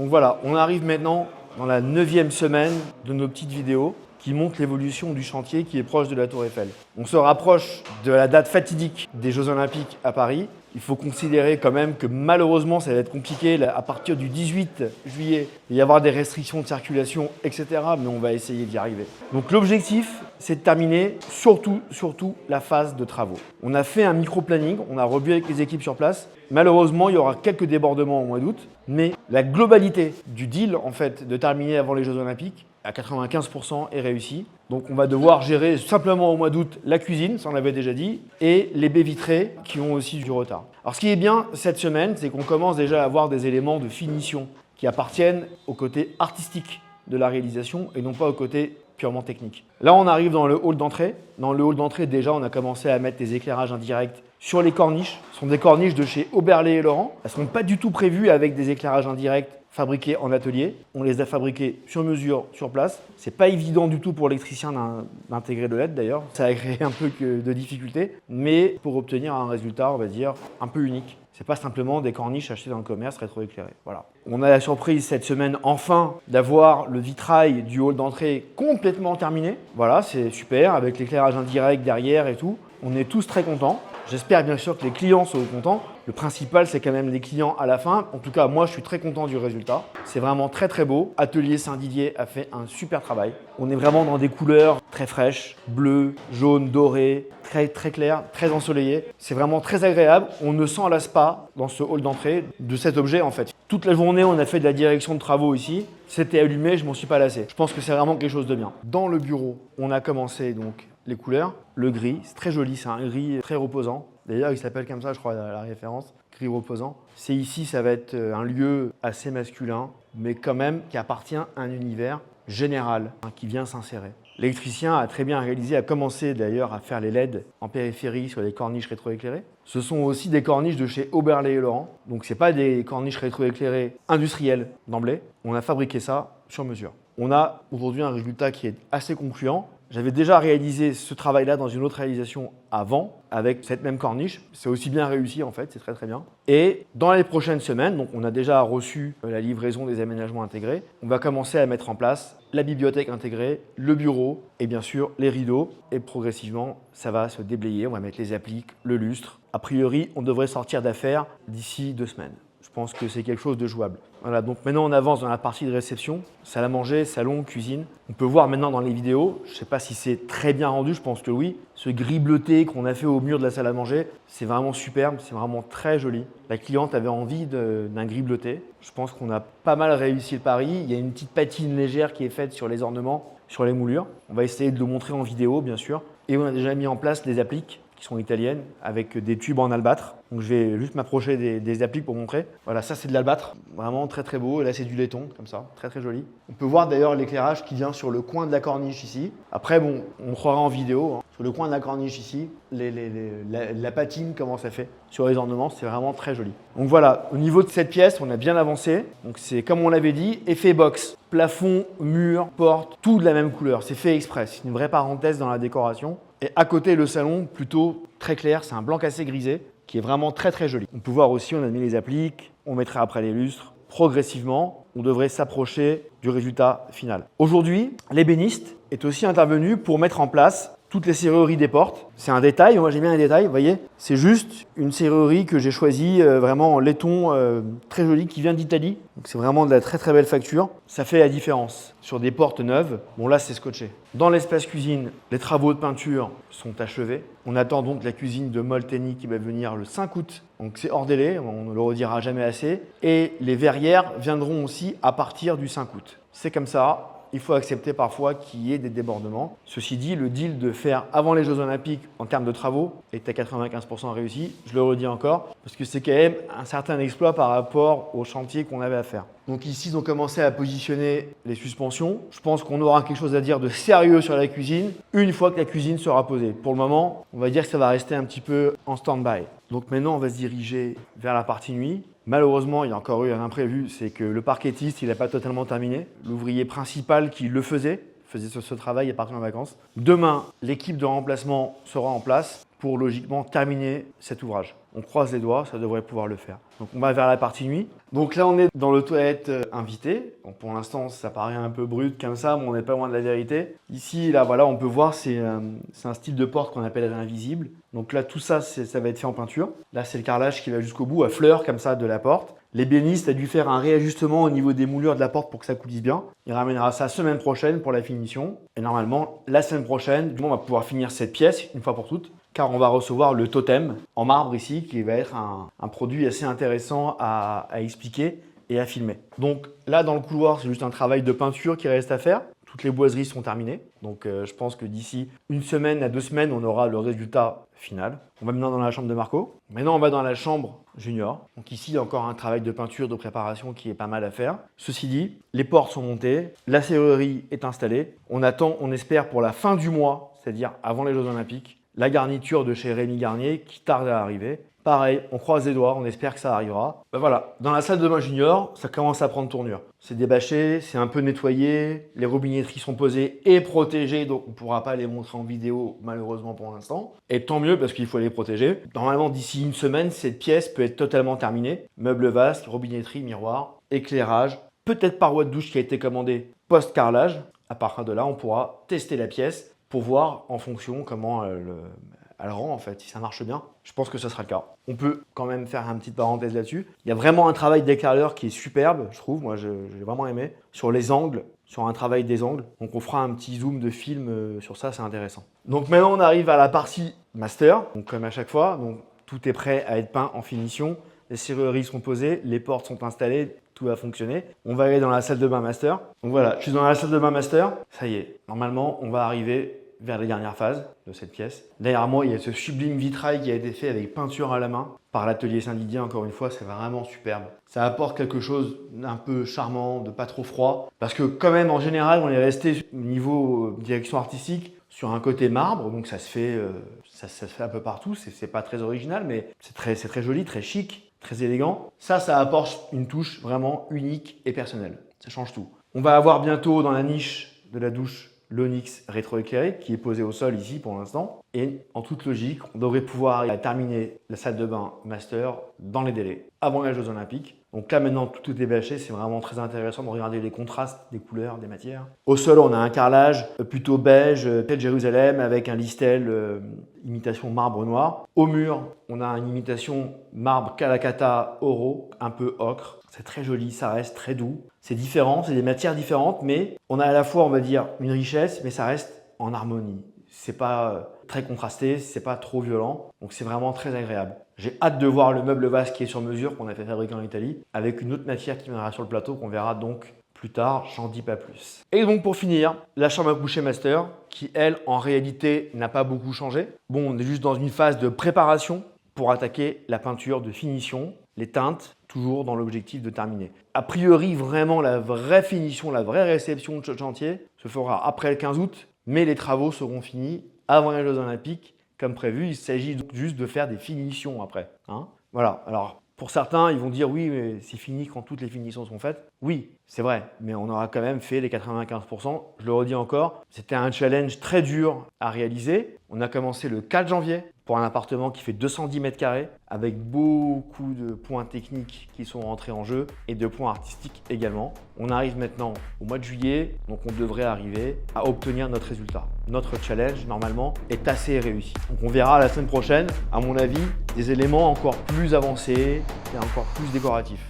Donc voilà, on arrive maintenant dans la 9e semaine de nos petites vidéos qui montrent l'évolution du chantier qui est proche de la Tour Eiffel. On se rapproche de la date fatidique des Jeux Olympiques à Paris. Il faut considérer quand même que malheureusement, ça va être compliqué. À partir du 18 juillet, il va y avoir des restrictions de circulation, etc. Mais on va essayer d'y arriver. Donc l'objectif, c'est de terminer surtout la phase de travaux. On a fait un micro-planning, on a revu avec les équipes sur place. Malheureusement, il y aura quelques débordements au mois d'août, mais la globalité du deal, en fait, de terminer avant les Jeux Olympiques, à 95% est réussi. Donc on va devoir gérer simplement au mois d'août la cuisine, ça on l'avait déjà dit, et les baies vitrées qui ont aussi du retard. Alors ce qui est bien cette semaine, c'est qu'on commence déjà à avoir des éléments de finition qui appartiennent au côté artistique de la réalisation et non pas au côté purement technique. Là on arrive dans le hall d'entrée. Dans le hall d'entrée déjà on a commencé à mettre des éclairages indirects sur les corniches. Ce sont des corniches de chez Oberlé et Laurent. Elles ne sont pas du tout prévues avec des éclairages indirects fabriqués en atelier. On les a fabriqués sur mesure, sur place. C'est pas évident du tout pour l'électricien d'intégrer le LED d'ailleurs. Ça a créé un peu de difficultés, mais pour obtenir un résultat, on va dire, un peu unique. C'est pas simplement des corniches achetées dans le commerce rétroéclairées. Voilà. On a la surprise cette semaine enfin d'avoir le vitrail du hall d'entrée complètement terminé. Voilà, c'est super avec l'éclairage indirect derrière et tout. On est tous très contents. J'espère bien sûr que les clients seront contents. Le principal, c'est quand même les clients à la fin. En tout cas, moi, je suis très content du résultat. C'est vraiment très, très beau. Atelier Saint-Didier a fait un super travail. On est vraiment dans des couleurs très fraîches, bleu, jaune, doré, très, très clair, très ensoleillé. C'est vraiment très agréable. On ne s'en lasse pas dans ce hall d'entrée de cet objet, en fait. Toute la journée, on a fait de la direction de travaux ici. C'était allumé, je m'en suis pas lassé. Je pense que c'est vraiment quelque chose de bien. Dans le bureau, on a commencé donc les couleurs. Le gris, c'est très joli, c'est un gris très reposant. D'ailleurs, il s'appelle comme ça, je crois, la référence, gris reposant. C'est ici, ça va être un lieu assez masculin, mais quand même qui appartient à un univers général qui vient s'insérer. L'électricien a très bien réalisé, a commencé d'ailleurs à faire les LED en périphérie sur les corniches rétroéclairées. Ce sont aussi des corniches de chez Oberlé et Laurent. Donc ce n'est pas des corniches rétroéclairées industrielles d'emblée. On a fabriqué ça sur mesure. On a aujourd'hui un résultat qui est assez concluant. J'avais déjà réalisé ce travail-là dans une autre réalisation avant, avec cette même corniche. C'est aussi bien réussi en fait, c'est très très bien. Et dans les prochaines semaines, donc on a déjà reçu la livraison des aménagements intégrés, on va commencer à mettre en place la bibliothèque intégrée, le bureau et bien sûr les rideaux. Et progressivement, ça va se déblayer, on va mettre les appliques, le lustre. A priori, on devrait sortir d'affaires d'ici 2 semaines. Je pense que c'est quelque chose de jouable. Voilà, donc maintenant on avance dans la partie de réception, salle à manger, salon, cuisine. On peut voir maintenant dans les vidéos, je ne sais pas si c'est très bien rendu, je pense que oui. Ce gris bleuté qu'on a fait au mur de la salle à manger, c'est vraiment superbe, c'est vraiment très joli. La cliente avait envie d'un gris bleuté. Je pense qu'on a pas mal réussi le pari. Il y a une petite patine légère qui est faite sur les ornements, sur les moulures. On va essayer de le montrer en vidéo bien sûr. Et on a déjà mis en place des appliques qui sont italiennes, avec des tubes en albâtre. Donc je vais juste m'approcher des appliques pour montrer. Voilà, ça c'est de l'albâtre, vraiment très très beau. Et là c'est du laiton, comme ça, très très joli. On peut voir d'ailleurs l'éclairage qui vient sur le coin de la corniche ici. Après bon, on croira en vidéo, hein. Sur le coin de la corniche ici, la patine, comment ça fait sur les ornements, c'est vraiment très joli. Donc voilà, au niveau de cette pièce, on a bien avancé. Donc c'est comme on l'avait dit, effet box. Plafond, mur, porte, tout de la même couleur. C'est fait exprès, c'est une vraie parenthèse dans la décoration. Et à côté, le salon, plutôt très clair, c'est un blanc cassé grisé qui est vraiment très très joli. On peut voir aussi, on a mis les appliques, on mettra après les lustres. Progressivement, on devrait s'approcher du résultat final. Aujourd'hui, l'ébéniste est aussi intervenu pour mettre en place toutes les serrureries des portes. C'est un détail, moi j'aime bien les détails, vous voyez. C'est juste une serrurerie que j'ai choisie vraiment en laiton très joli qui vient d'Italie. Donc c'est vraiment de la très très belle facture. Ça fait la différence sur des portes neuves. Bon là c'est scotché. Dans l'espace cuisine, les travaux de peinture sont achevés. On attend donc la cuisine de Molteni qui va venir le 5 août. Donc c'est hors délai, on ne le redira jamais assez. Et les verrières viendront aussi à partir du 5 août. C'est comme ça. Il faut accepter parfois qu'il y ait des débordements. Ceci dit, le deal de faire avant les Jeux Olympiques en termes de travaux est à 95% réussi. Je le redis encore, parce que c'est quand même un certain exploit par rapport au chantier qu'on avait à faire. Donc ici, ils ont commencé à positionner les suspensions. Je pense qu'on aura quelque chose à dire de sérieux sur la cuisine une fois que la cuisine sera posée. Pour le moment, on va dire que ça va rester un petit peu en stand-by. Donc maintenant, on va se diriger vers la partie nuit. Malheureusement, il y a encore eu un imprévu, c'est que le parquetiste, il n'a pas totalement terminé. L'ouvrier principal qui le faisait ce travail est parti en vacances. Demain, l'équipe de remplacement sera en place pour logiquement terminer cet ouvrage. On croise les doigts, ça devrait pouvoir le faire. Donc on va vers la partie nuit. Donc là on est dans le toilette invité. Donc pour l'instant ça paraît un peu brut comme ça, mais on n'est pas loin de la vérité. Ici, là voilà, on peut voir, c'est un style de porte qu'on appelle invisible. Donc là tout ça, ça va être fait en peinture. Là c'est le carrelage qui va jusqu'au bout, à fleur comme ça de la porte. L'ébéniste a dû faire un réajustement au niveau des moulures de la porte pour que ça coulisse bien. Il ramènera ça semaine prochaine pour la finition. Et normalement, la semaine prochaine, on va pouvoir finir cette pièce une fois pour toutes, car on va recevoir le totem en marbre ici, qui va être un produit assez intéressant à expliquer et à filmer. Donc là, dans le couloir, c'est juste un travail de peinture qui reste à faire. Toutes les boiseries sont terminées. Donc je pense que d'ici 1 semaine à 2 semaines, on aura le résultat final. On va maintenant dans la chambre de Marco. Maintenant, on va dans la chambre junior. Donc ici, il y a encore un travail de peinture, de préparation qui est pas mal à faire. Ceci dit, les portes sont montées, la serrurerie est installée. On attend, on espère pour la fin du mois, c'est-à-dire avant les Jeux Olympiques, la garniture de chez Rémi Garnier qui tarde à arriver. Pareil, on croise les doigts, on espère que ça arrivera. Ben voilà, dans la salle de bain junior, ça commence à prendre tournure. C'est débâché, c'est un peu nettoyé, les robinetteries sont posées et protégées, donc on ne pourra pas les montrer en vidéo malheureusement pour l'instant. Et tant mieux parce qu'il faut les protéger. Normalement, d'ici 1 semaine, cette pièce peut être totalement terminée. Meubles vasques, robinetterie, miroir, éclairage, peut-être paroi de douche qui a été commandée post-carrelage. À partir de là, on pourra tester la pièce pour voir en fonction comment elle rend en fait, si ça marche bien. Je pense que ce sera le cas. On peut quand même faire une petite parenthèse là-dessus. Il y a vraiment un travail d'éclaireur qui est superbe, je trouve. Moi, j'ai vraiment aimé. Sur les angles, sur un travail des angles. Donc, on fera un petit zoom de film sur ça, c'est intéressant. Donc, maintenant, on arrive à la partie master. Donc, comme à chaque fois, donc, tout est prêt à être peint en finition. Les serrureries sont posées, les portes sont installées, tout va fonctionner. On va aller dans la salle de bain master. Donc voilà, je suis dans la salle de bain master. Ça y est, normalement, on va arriver vers les dernières phases de cette pièce. Derrière moi, il y a ce sublime vitrail qui a été fait avec peinture à la main par l'atelier Saint-Didier. Encore une fois, c'est vraiment superbe. Ça apporte quelque chose d'un peu charmant, de pas trop froid. Parce que quand même, en général, on est resté au niveau direction artistique sur un côté marbre. Donc ça se fait un peu partout. C'est pas très original, mais c'est très joli, très chic, très élégant. Ça apporte une touche vraiment unique et personnelle. Ça change tout. On va avoir bientôt dans la niche de la douche l'Onyx rétroéclairé qui est posé au sol ici pour l'instant. Et en toute logique, on devrait pouvoir terminer la salle de bain master dans les délais, avant les Jeux Olympiques. Donc là maintenant tout est bâché, c'est vraiment très intéressant de regarder les contrastes des couleurs, des matières. Au sol, on a un carrelage plutôt beige, de Jérusalem avec un listel imitation marbre noir. Au mur, on a une imitation marbre Calacata Oro, un peu ocre. C'est très joli, ça reste très doux. C'est différent, c'est des matières différentes, mais on a à la fois, on va dire, une richesse, mais ça reste en harmonie. C'est pas très contrasté, c'est pas trop violent, donc c'est vraiment très agréable. J'ai hâte de voir le meuble vasque qui est sur mesure, qu'on a fait fabriquer en Italie, avec une autre matière qui viendra sur le plateau, qu'on verra donc plus tard, j'en dis pas plus. Et donc pour finir, la chambre à coucher master, qui elle, en réalité, n'a pas beaucoup changé. Bon, on est juste dans une phase de préparation pour attaquer la peinture de finition, les teintes, toujours dans l'objectif de terminer. A priori, vraiment, la vraie finition, la vraie réception de ce chantier se fera après le 15 août, mais les travaux seront finis avant les Jeux Olympiques, comme prévu. Il s'agit donc juste de faire des finitions après. Hein, voilà. Alors, pour certains, ils vont dire oui, mais c'est fini quand toutes les finitions sont faites. Oui, c'est vrai, mais on aura quand même fait les 95%. Je le redis encore, c'était un challenge très dur à réaliser. On a commencé le 4 janvier pour un appartement qui fait 210 mètres carrés avec beaucoup de points techniques qui sont rentrés en jeu et de points artistiques également. On arrive maintenant au mois de juillet, donc on devrait arriver à obtenir notre résultat. Notre challenge, normalement, est assez réussi. Donc on verra la semaine prochaine, à mon avis, des éléments encore plus avancés et encore plus décoratifs.